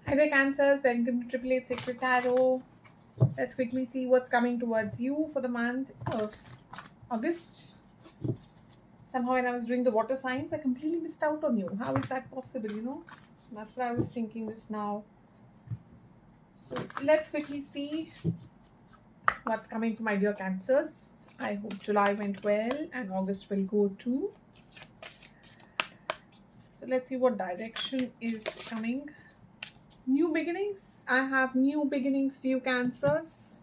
Hi there, Cancers. Welcome to Triple Eight Sacred Tarot. Let's quickly see what's coming towards you for the month of August. Somehow, when I was doing the water signs, I completely missed out on you. How is that possible? That's what I was thinking just now. So, let's quickly see what's coming for my dear Cancers. I hope July went well and August will go too. So, let's see what direction is coming. New beginnings. I have new beginnings for you, Cancers.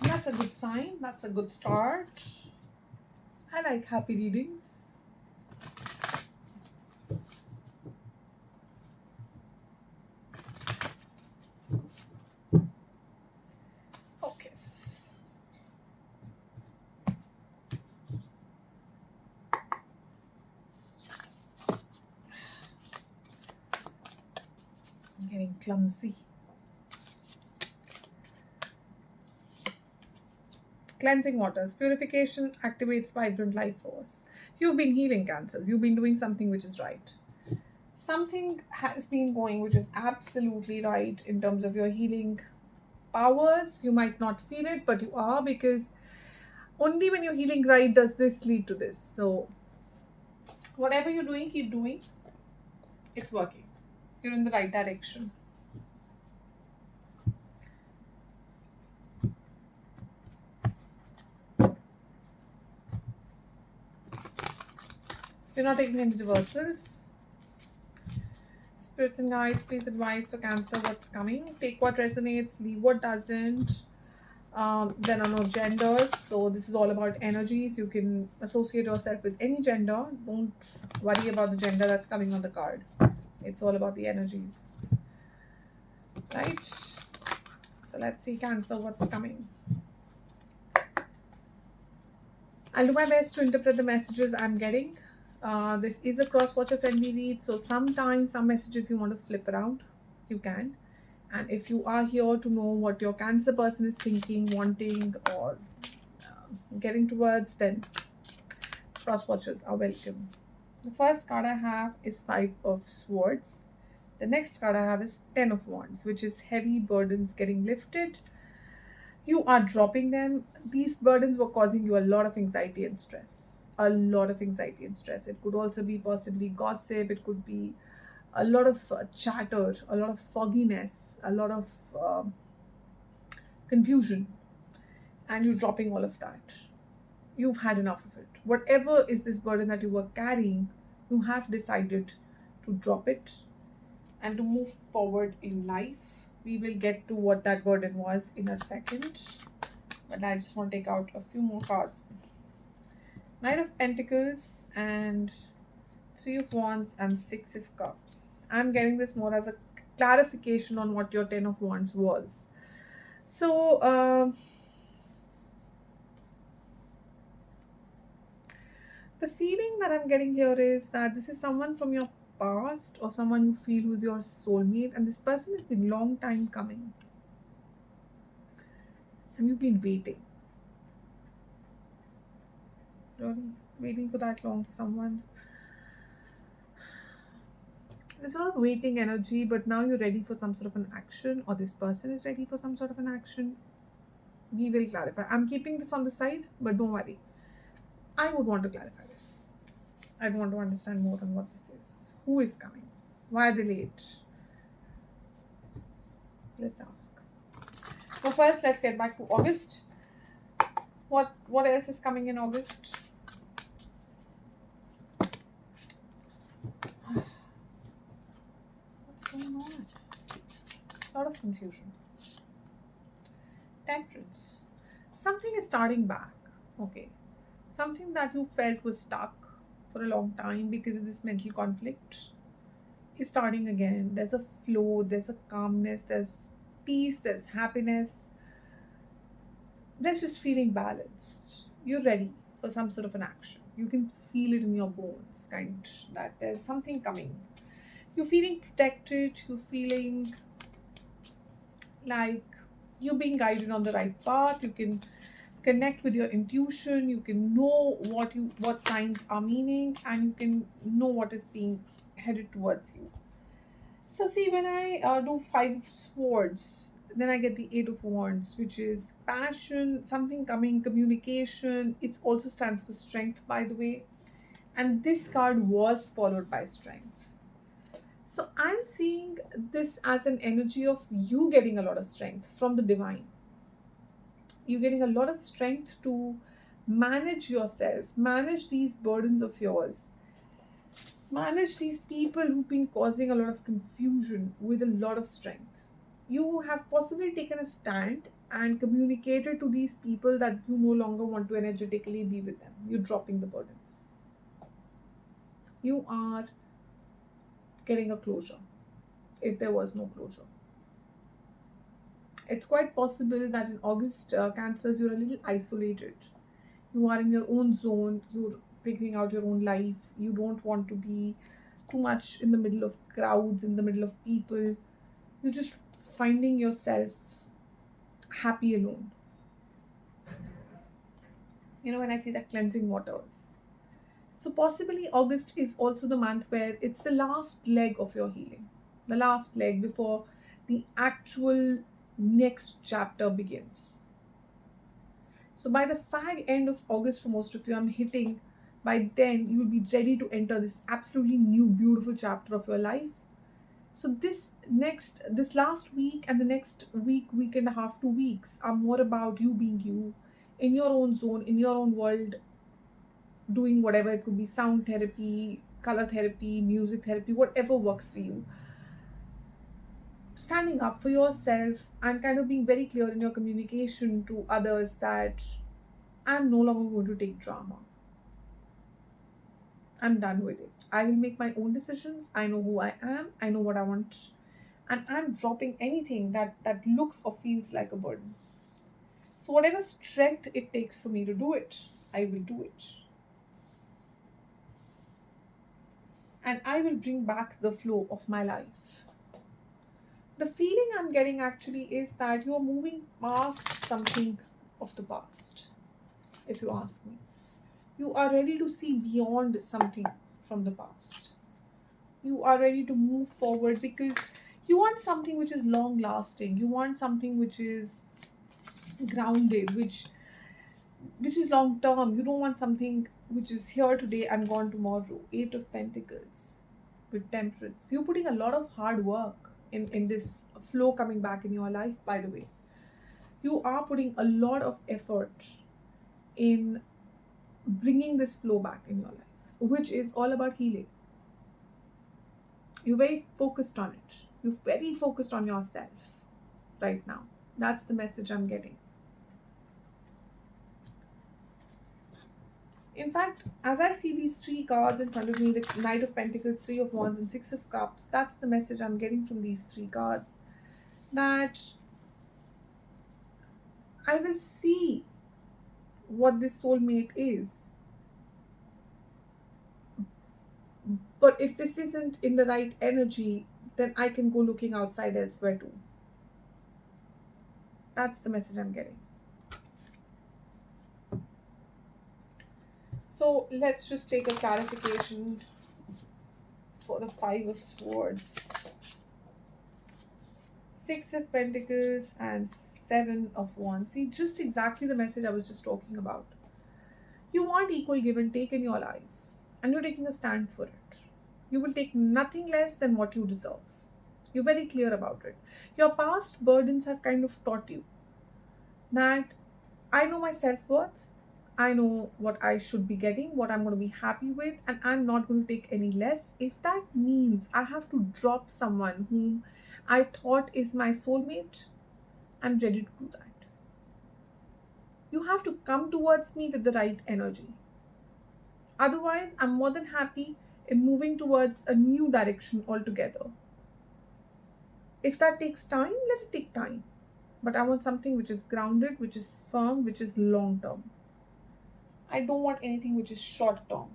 That's a good sign. That's a good start. I like happy readings. Focus. I'm getting clumsy. Cleansing waters. Purification activates vibrant life force. You've been healing, Cancers. You've been doing something which is right. Something has been going which is absolutely right in terms of your healing powers. You might not feel it, but you are, because only when you're healing right does this lead to this. So whatever you're doing, keep doing. It's working. You're in the right direction. You're not taking any reversals. Spirits and guides, please advise for Cancer what's coming. Take what resonates, leave what doesn't. There are no genders, so this is all about energies. You can associate yourself with any gender. Don't worry about the gender that's coming on the card. It's all about the energies. Right? So let's see, Cancer, what's coming. I'll do my best to interpret the messages I'm getting. This is a cross-watcher friendly read, so sometimes some messages you want to flip around, you can. And if you are here to know what your Cancer person is thinking, wanting, or getting towards, then cross-watchers are welcome. The first card I have is 5 of Swords. The next card I have is 10 of Wands, which is heavy burdens getting lifted. You are dropping them. These burdens were causing you a lot of anxiety and stress. A lot of anxiety and stress. It could also be possibly gossip. It could be a lot of chatter, a lot of fogginess, a lot of confusion. And you're dropping all of that. You've had enough of it. Whatever is this burden that you were carrying, you have decided to drop it and to move forward in life. We will get to what that burden was in a second, but I just want to take out a few more cards. Knight of Pentacles and 3 of Wands and 6 of Cups. I'm getting this more as a clarification on what your 10 of Wands was. So the feeling that I'm getting here is that this is someone from your past or someone you feel who's your soulmate, and this person has been a long time coming and you've been waiting. Really waiting for that long for someone. There's a lot of waiting energy, but now you're ready for some sort of an action, or this person is ready for some sort of an action. We will clarify. I'm keeping this on the side, but don't worry. I would want to clarify this. I'd want to understand more on what this is. Who is coming? Why are they late? Let's ask. So first, let's get back to August. What else is coming in August? What's going on? A lot of confusion. Temperance. Something is starting back. Okay. Something that you felt was stuck for a long time because of this mental conflict is starting again. There's a flow, there's a calmness, there's peace, there's happiness. There's just feeling balanced. You're ready for some sort of an action. You can feel it in your bones, kind of, that there's something coming. You're feeling protected, you're feeling like you're being guided on the right path. You can connect with your intuition. You can know what signs are meaning, and you can know what is being headed towards you. So see, when I do Five of Swords, then I get the Eight of Wands, which is passion, something coming, communication. It also stands for strength, by the way. And this card was followed by strength. So I'm seeing this as an energy of you getting a lot of strength from the divine. You getting a lot of strength to manage yourself, manage these burdens of yours, manage these people who've been causing a lot of confusion with a lot of strength. You have possibly taken a stand and communicated to these people that you no longer want to energetically be with them. You're dropping the burdens. You are getting a closure if there was no closure. It's quite possible that in August, Cancers, you're a little isolated. You are in your own zone, you're figuring out your own life. You don't want to be too much in the middle of crowds, in the middle of people. You're just finding yourself happy alone. When I see that cleansing waters. So, possibly, August is also the month where it's the last leg of your healing, the last leg before the actual next chapter begins. So by the fag end of August, for most of you, I'm hitting, by then you'll be ready to enter this absolutely new, beautiful chapter of your life. So this last week and the next week and a half, 2 weeks are more about you being you in your own zone, in your own world, doing whatever. It could be sound therapy, color therapy, music therapy, whatever works for you. Standing up for yourself and kind of being very clear in your communication to others that I'm no longer going to take drama. I'm done with it. I will make my own decisions. I know who I am. I know what I want. And I'm dropping anything that looks or feels like a burden. So, whatever strength it takes for me to do it, I will do it. And I will bring back the flow of my life. The feeling I'm getting actually is that you're moving past something of the past, if you ask me. You are ready to see beyond something from the past. You are ready to move forward because you want something which is long lasting. You want something which is grounded, which is long term. You don't want something which is here today and gone tomorrow. Eight of Pentacles with Temperance. You're putting a lot of hard work in this flow coming back in your life, by the way. You are putting a lot of effort in bringing this flow back in your life, which is all about healing. You're very focused on it. You're very focused on yourself right now. That's the message I'm getting. In fact, as I see these three cards in front of me, the Knight of Pentacles, Three of Wands, and Six of Cups, that's the message I'm getting from these three cards. That I will see what this soulmate is. But if this isn't in the right energy, then I can go looking outside elsewhere too. That's the message I'm getting. So let's just take a clarification for the Five of Swords, Six of Pentacles, and Seven of Wands. See, just exactly the message I was just talking about. You want equal give and take in your life, and you're taking a stand for it. You will take nothing less than what you deserve. You're very clear about it. Your past burdens have kind of taught you that I know my self-worth. I know what I should be getting, what I'm going to be happy with, and I'm not going to take any less. If that means I have to drop someone whom I thought is my soulmate, I'm ready to do that. You have to come towards me with the right energy. Otherwise, I'm more than happy in moving towards a new direction altogether. If that takes time, let it take time. But I want something which is grounded, which is firm, which is long term. I don't want anything which is short term.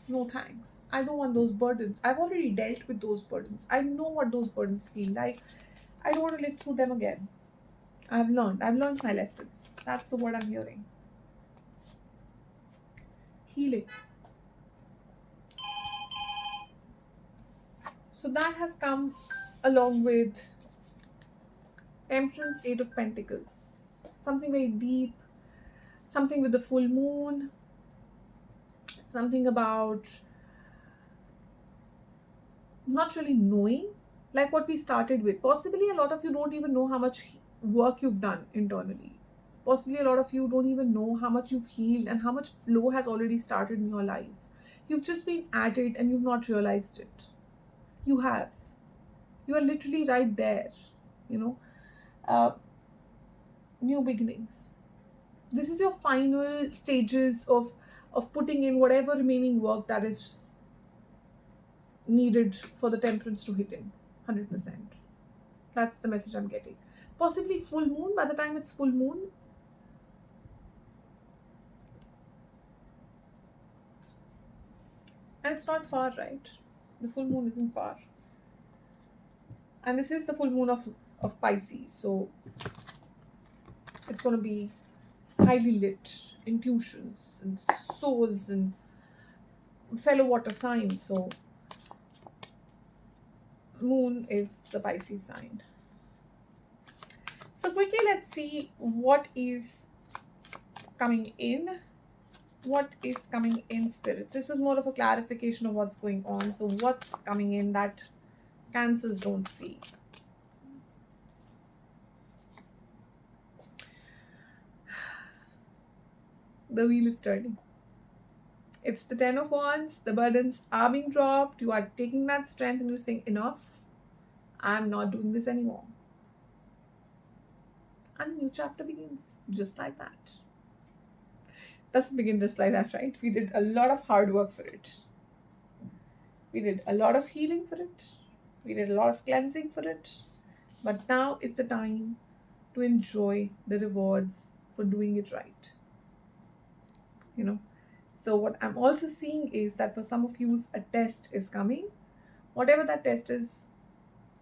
No thanks. I don't want those burdens. I've already dealt with those burdens. I know what those burdens feel like. I don't want to live through them again. I've learned my lessons. That's the word I'm hearing. Healing. So that has come along with Empress, Eight of Pentacles. Something very deep, something with the full moon, something about not really knowing, like what we started with. Possibly a lot of you don't even know how much work you've done internally. Possibly a lot of you don't even know how much you've healed and how much flow has already started in your life. You've just been at it and you've not realized it. You have. You are literally right there, you know. Uh, New beginnings. This is your final stages of putting in whatever remaining work that is needed for the temperance to hit in 100%. That's the message I'm getting. Possibly full moon. By the time it's full moon, and it's not far, right? The full moon isn't far, and this is the full moon of Pisces, so it's going to be highly lit intuitions and souls and fellow water signs. So moon is the Pisces sign. So quickly, let's see what is coming in. What is coming in, spirits? This is more of a clarification of what's going on. So what's coming in that Cancers don't see? The wheel is turning. It's the Ten of Wands. The burdens are being dropped. You are taking that strength and you're saying, enough. I'm not doing this anymore. And a new chapter begins just like that. Doesn't begin just like that, right? We did a lot of hard work for it. We did a lot of healing for it. We did a lot of cleansing for it. But now is the time to enjoy the rewards for doing it right. You know? So what I'm also seeing is that for some of you, a test is coming. Whatever that test is,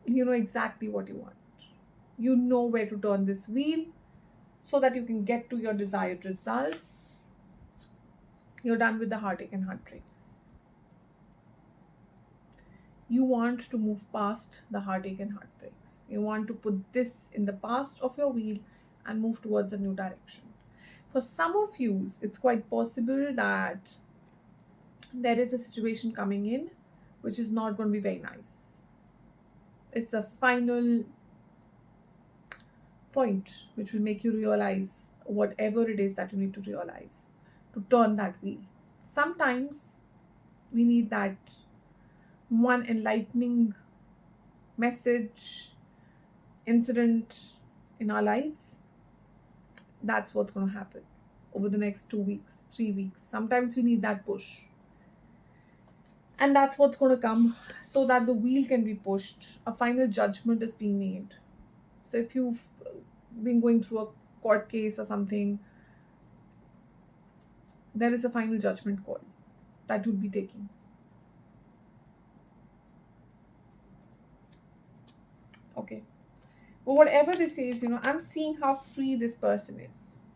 you know exactly what you want. You know where to turn this wheel so that you can get to your desired results. You're done with the heartache and heartbreaks. You want to move past the heartache and heartbreaks. You want to put this in the past of your wheel and move towards a new direction. For some of you, it's quite possible that there is a situation coming in which is not going to be very nice. It's a final point which will make you realize whatever it is that you need to realize to turn that wheel. Sometimes we need that one enlightening message, incident in our lives. That's what's going to happen over the next 2 weeks, 3 weeks. Sometimes we need that push. And that's what's going to come so that the wheel can be pushed. A final judgment is being made. So if you've been going through a court case or something, there is a final judgment call that you'll be taking. Okay. But whatever this is, you know, I'm seeing how free this person is.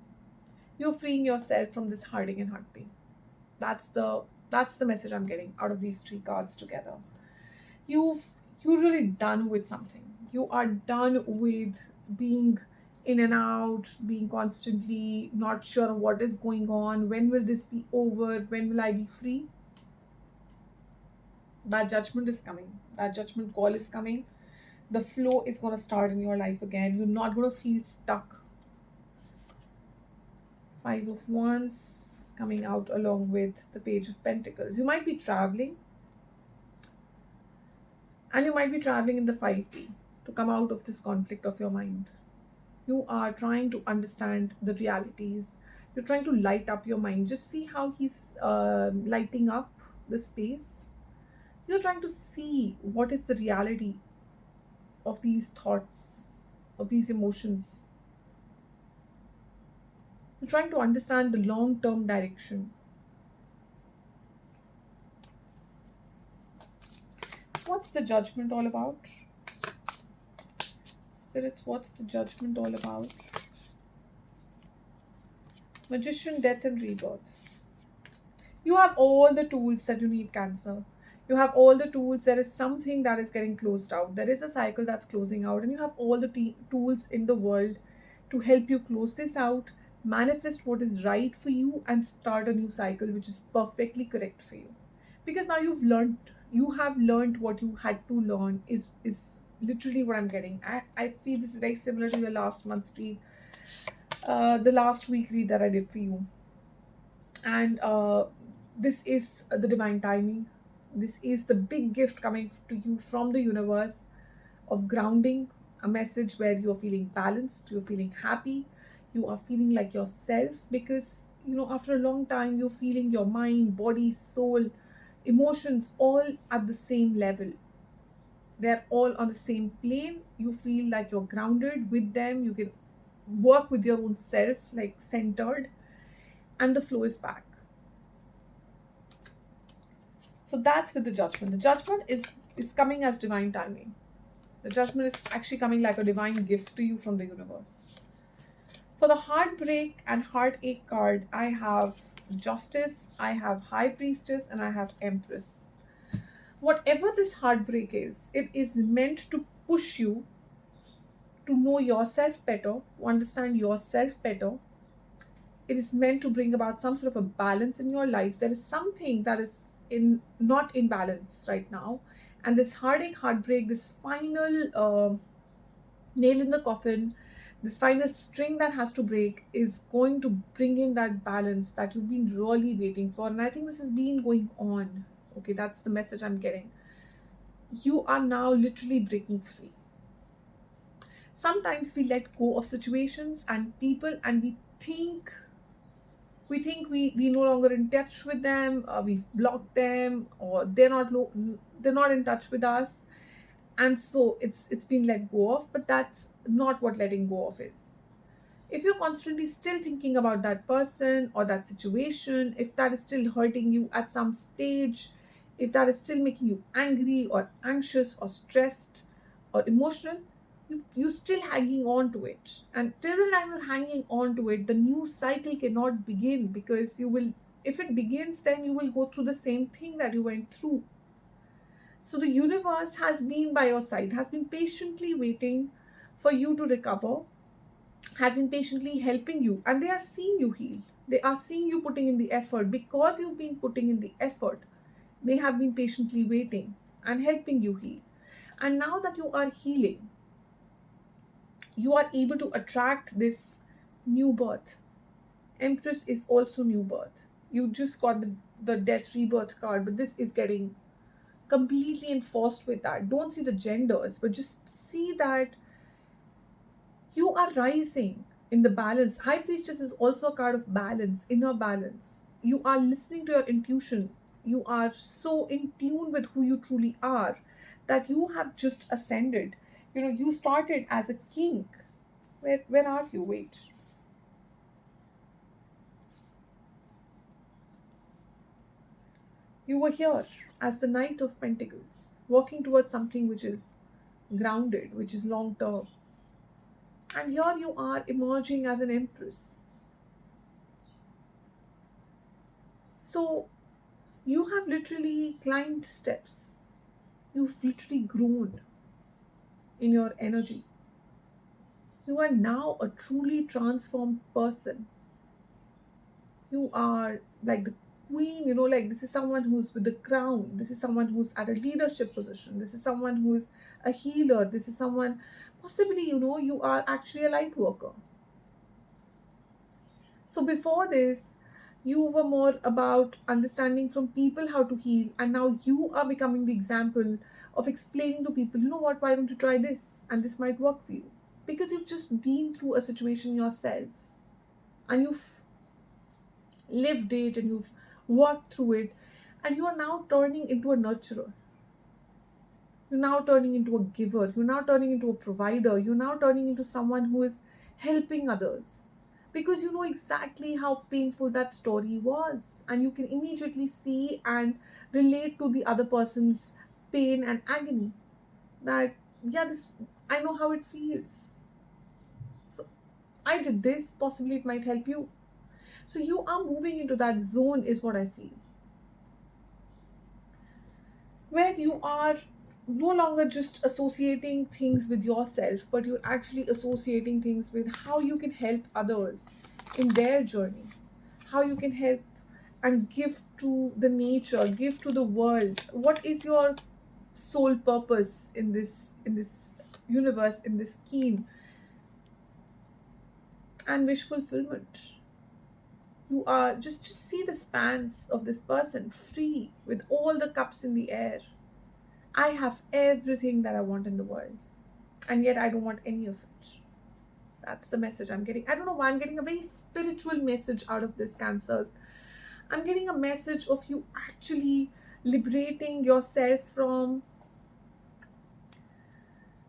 You're freeing yourself from this heartache and heart pain. That's the message I'm getting out of these 3 cards together. You're really done with something. You are done with being in and out, being constantly not sure what is going on. When will this be over? When will I be free? That judgment is coming. That judgment call is coming. The flow is going to start in your life again. You're not going to feel stuck. 5 of Wands coming out along with the Page of Pentacles. You might be traveling. And you might be traveling in the 5D to come out of this conflict of your mind. You are trying to understand the realities. You're trying to light up your mind. Just see how he's lighting up the space. You're trying to see what is the reality of these thoughts, of these emotions. You're trying to understand the long-term direction. What's the judgment all about? Spirits, what's the judgment all about? Magician, death and rebirth. You have all the tools that you need, Cancer. You have all the tools. There is something that is getting closed out. There is a cycle that's closing out, and you have all the tools in the world to help you close this out, manifest what is right for you, and start a new cycle which is perfectly correct for you. Because now you have learned what you had to learn, is literally what I'm getting. I feel this is very similar to your last month's read, the last week read that I did for you. And this is the divine timing. This is the big gift coming to you from the universe of grounding, a message where you're feeling balanced, you're feeling happy, you are feeling like yourself. Because after a long time you're feeling your mind, body, soul, emotions all at the same level. They're all on the same plane. You feel like you're grounded with them. You can work with your own self, like centered, and the flow is back. So that's with the judgment. The judgment is coming as divine timing. The judgment is actually coming like a divine gift to you from the universe. For the heartbreak and heartache card, I have Justice, I have High Priestess, and I have Empress. Whatever this heartbreak is, it is meant to push you to know yourself better, to understand yourself better. It is meant to bring about some sort of a balance in your life. There is something that is in not in balance right now, and this heartache, heartbreak, this final nail in the coffin, this final string that has to break is going to bring in that balance that you've been really waiting for. And I think this has been going on. Okay, that's the message I'm getting. You are now literally breaking free. Sometimes we let go of situations and people, and we no longer in touch with them, we've blocked them, or they're not in touch with us, and so it's been let go of. But that's not what letting go of is. If you're constantly still thinking about that person or that situation, if that is still hurting you at some stage, if that is still making you angry or anxious or stressed or emotional, you're still hanging on to it. And till the time you're hanging on to it, the new cycle cannot begin, because if it begins, then you will go through the same thing that you went through. So the universe has been by your side, has been patiently waiting for you to recover, has been patiently helping you, and they are seeing you heal. They are seeing you putting in the effort. Because you've been putting in the effort, they have been patiently waiting and helping you heal. And now that you are healing, you are able to attract this new birth. Empress is also new birth. You just got the death rebirth card, but this is getting completely enforced with that. Don't see the genders, but just see that you are rising in the balance. High Priestess is also a card of balance, inner balance. You are listening to your intuition. You are so in tune with who you truly are that you have just ascended. You started as a king. Where are you? Wait. You were here as the Knight of Pentacles, walking towards something which is grounded, which is long term. And here you are emerging as an Empress. So you have literally climbed steps. You've literally grown in your energy. You are now a truly transformed person. You are like the queen, like this is someone who's with the crown. This is someone who's at a leadership position. This is someone who is a healer. This is someone, possibly, you are actually a light worker. So before this, you were more about understanding from people how to heal, and now you are becoming the example of explaining to people, what, why don't you try this? And this might work for you. Because you've just been through a situation yourself, and you've lived it, and you've worked through it, and you are now turning into a nurturer. You're now turning into a giver. You're now turning into a provider. You're now turning into someone who is helping others, because you know exactly how painful that story was, and you can immediately see and relate to the other person's pain and agony. That, yeah, this I know how it feels. So I did this, possibly it might help you. So you are moving into that zone, is what I feel, where you are no longer just associating things with yourself, but you're actually associating things with how you can help others in their journey, how you can help and give to the nature, give to the world. What is your sole purpose in this universe, in this scheme? And wish fulfillment. You are just see the spans of this person, free with all the cups in the air. I have everything that I want in the world, and yet I don't want any of it. That's the message I'm getting. I don't know why I'm getting a very spiritual message out of this, Cancers. I'm getting a message of you actually liberating yourself from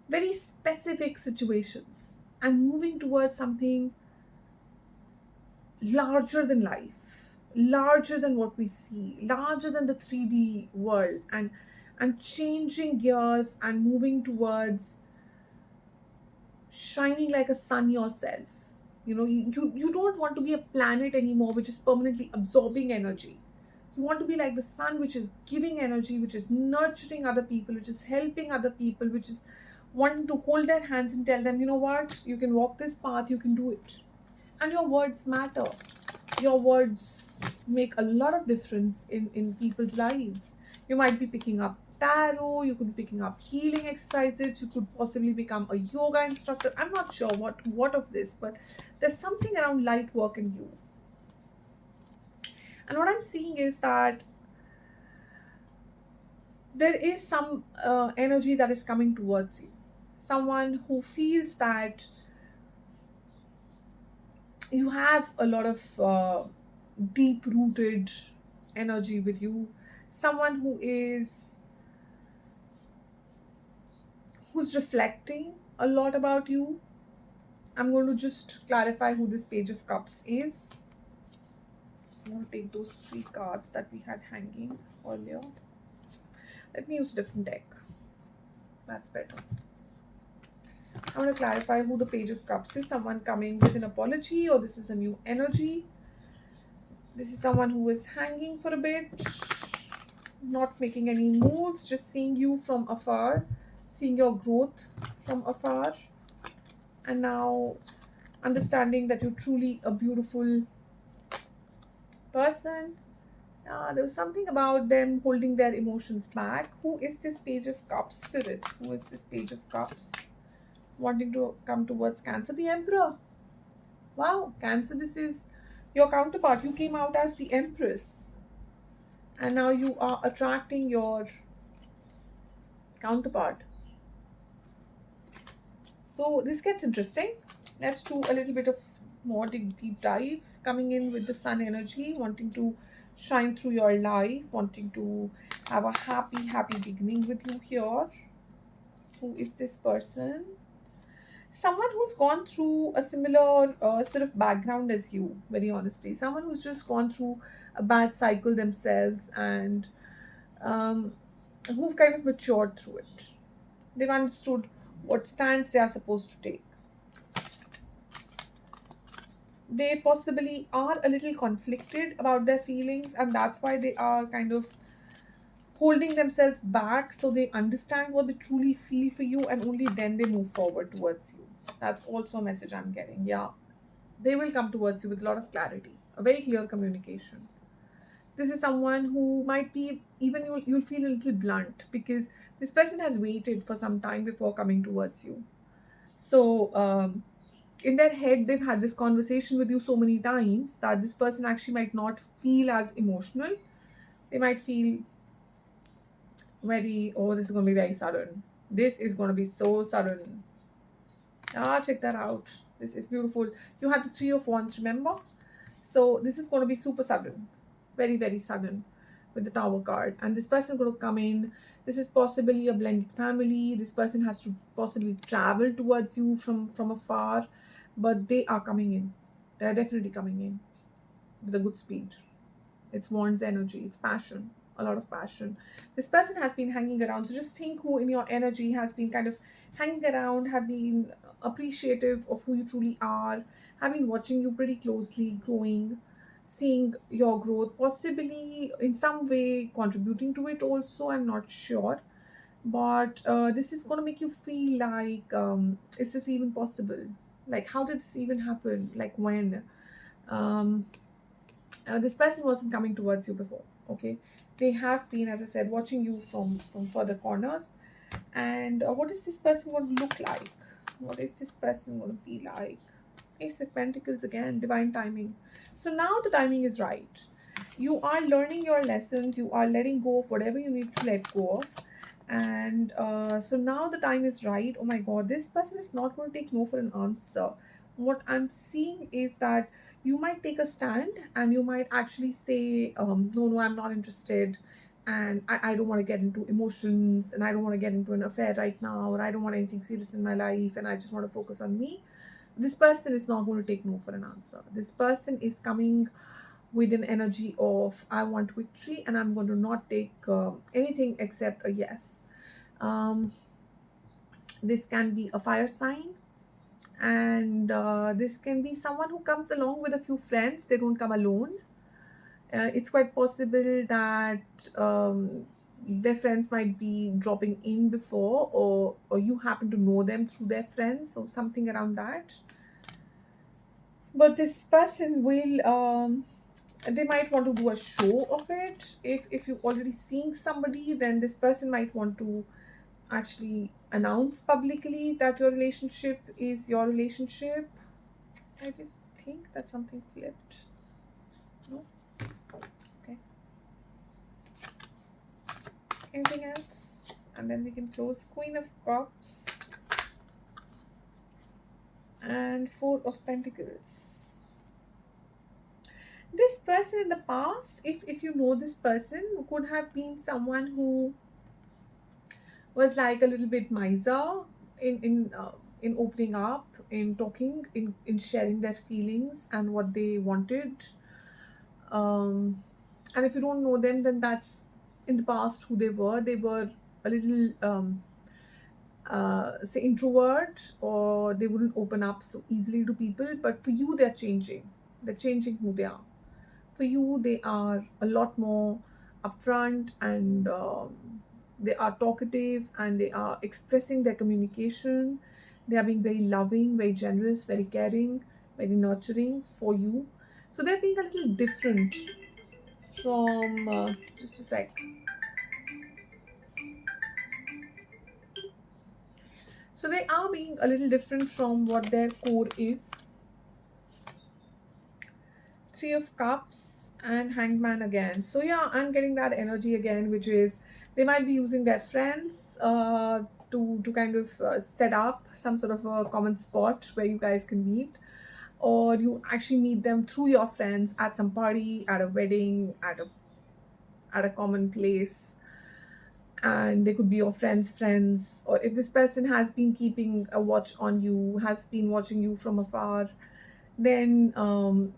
very specific situations and moving towards something larger than life, larger than what we see, larger than the 3D world, and changing gears and moving towards shining like a sun yourself. You don't want to be a planet anymore which is permanently absorbing energy. You want to be like the sun, which is giving energy, which is nurturing other people, which is helping other people, which is wanting to hold their hands and tell them, you know what, you can walk this path, you can do it. And your words matter. Your words make a lot of difference in people's lives. You might be picking up tarot, you could be picking up healing exercises, you could possibly become a yoga instructor. I'm not sure what of this, but there's something around light work in you. And what I'm seeing is that there is some energy that is coming towards you. Someone who feels that you have a lot of deep rooted energy with you. Someone who's reflecting a lot about you. I'm going to just clarify who this Page of Cups is. I'm going to take those 3 cards that we had hanging earlier. Let me use a different deck. That's better. I want to clarify who the Page of Cups is. Someone coming with an apology, or this is a new energy. This is someone who is hanging for a bit, not making any moves, just seeing you from afar, seeing your growth from afar, and now understanding that you're truly a beautiful person. There was something about them holding their emotions back. Who is this Page of Cups, spirits? Who is this Page of Cups wanting to come towards Cancer? The Emperor. Wow, Cancer, this is your counterpart. You came out as the Empress, and now you are attracting your counterpart. So this gets interesting. Let's do a little bit of more deep dive. Coming in with the sun energy, wanting to shine through your life, wanting to have a happy beginning with you here. Who is this person? Someone who's gone through a similar sort of background as you, very honestly. Someone who's just gone through a bad cycle themselves, and um, who've kind of matured through it. They've understood what stance they are supposed to take. They possibly are a little conflicted about their feelings, and that's why they are kind of holding themselves back, so they understand what they truly feel for you, and only then they move forward towards you. That's also a message I'm getting. Yeah, they will come towards you with a lot of clarity, a very clear communication. This is someone who might be, even you'll feel a little blunt, because this person has waited for some time before coming towards you. So in their head, they've had this conversation with you so many times that this person actually might not feel as emotional. They might feel very, oh, this is going to be very sudden. This is going to be so sudden. Check that out. This is beautiful. You had the 3 of Wands, remember? So this is going to be super sudden, very sudden, with the Tower card. And this person is going to come in. This is possibly a blended family. This person has to possibly travel towards you from afar, but they are coming in. They are definitely coming in with a good speed. It's Wands energy. It's passion. A lot of passion. This person has been hanging around. So just think who in your energy has been kind of hanging around, have been appreciative of who you truly are, have been watching you pretty closely, growing, seeing your growth, possibly in some way contributing to it also. I'm not sure. But this is going to make you feel like, is this even possible? Like, how did this even happen? Like, when? Um, this person wasn't coming towards you before, okay? They have been, as I said, watching you from further corners. And what is this person going to look like? What is this person going to be like? Ace of Pentacles again, divine timing. So now the timing is right. You are learning your lessons. You are letting go of whatever you need to let go of. And so now the time is right. Oh my God, this person is not going to take no for an answer. What I'm seeing is that you might take a stand and you might actually say, no, no, I'm not interested. And I don't want to get into emotions, and I don't want to get into an affair right now, or I don't want anything serious in my life, and I just want to focus on me. This person is not going to take no for an answer. This person is coming with an energy of, I want victory and I'm going to not take anything except a yes. um, this can be a fire sign, and this can be someone who comes along with a few friends. They don't come alone. It's quite possible that their friends might be dropping in before, or you happen to know them through their friends or something around that. But this person will, they might want to do a show of it. If you're already seeing somebody, then this person might want to actually announce publicly that your relationship is your relationship. I did think that something flipped. No. Okay. Anything else? And then we can close. Queen of Cups and Four of Pentacles. This person in the past, if you know this person, could have been someone who was like a little bit miser in opening up, in talking, in sharing their feelings and what they wanted. And if you don't know them, then that's in the past who they were. They were a little say introvert, or they wouldn't open up so easily to people. But for you, they're changing who they are. For you, they are a lot more upfront, and they are talkative, and they are expressing their communication. They are being very loving, very generous, very caring, very nurturing for you. So they're being a little different from, just a sec. So they are being a little different from what their core is. Three of Cups and Hangman again. So yeah, I'm getting that energy again, which is they might be using their friends to kind of set up some sort of a common spot where you guys can meet, or you actually meet them through your friends at some party, at a wedding, at a common place. And they could be your friends, or if this person has been keeping a watch on you, has been watching you from afar, then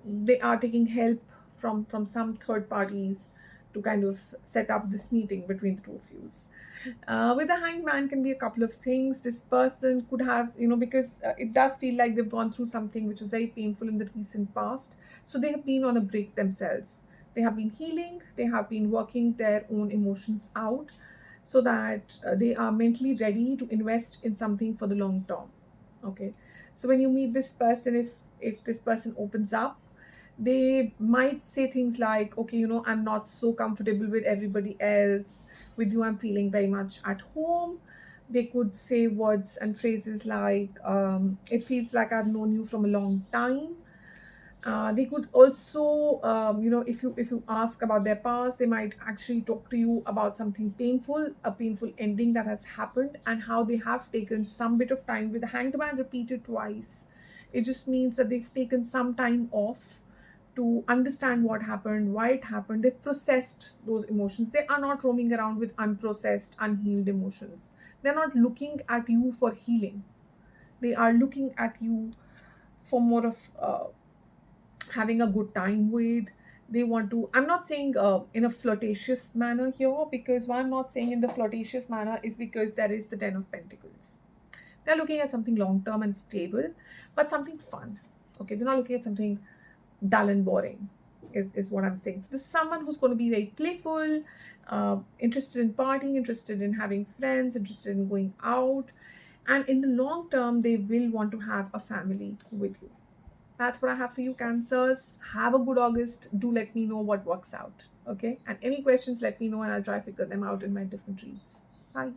they are taking help from some third parties to kind of set up this meeting between the two of you. With the hangman can be a couple of things. This person could have, because it does feel like they've gone through something which was very painful in the recent past. So they have been on a break themselves. They have been healing, they have been working their own emotions out, so that they are mentally ready to invest in something for the long term. Okay. So when you meet this person, if this person opens up, they might say things like, okay, I'm not so comfortable with everybody else. With you, I'm feeling very much at home. They could say words and phrases like, it feels like I've known you from a long time. They could also, if you ask about their past, they might actually talk to you about something painful, a painful ending that has happened, and how they have taken some bit of time. With the hanged man repeated twice, it just means that they've taken some time off to understand what happened, why it happened. They've processed those emotions. They are not roaming around with unprocessed, unhealed emotions. They're not looking at you for healing. They are looking at you for more of having a good time with. They want to, I'm not saying in a flirtatious manner here, because why I'm not saying in the flirtatious manner is because there is the Ten of Pentacles. They're looking at something long term and stable, but something fun. Okay, they're not looking at something dull and boring, is what I'm saying. So this is someone who's going to be very playful, interested in partying, interested in having friends, interested in going out, and in the long term, they will want to have a family with you. That's what I have for you, Cancers. Have a good August. Do let me know what works out. Okay, and any questions, let me know, and I'll try to figure them out in my different reads. Bye.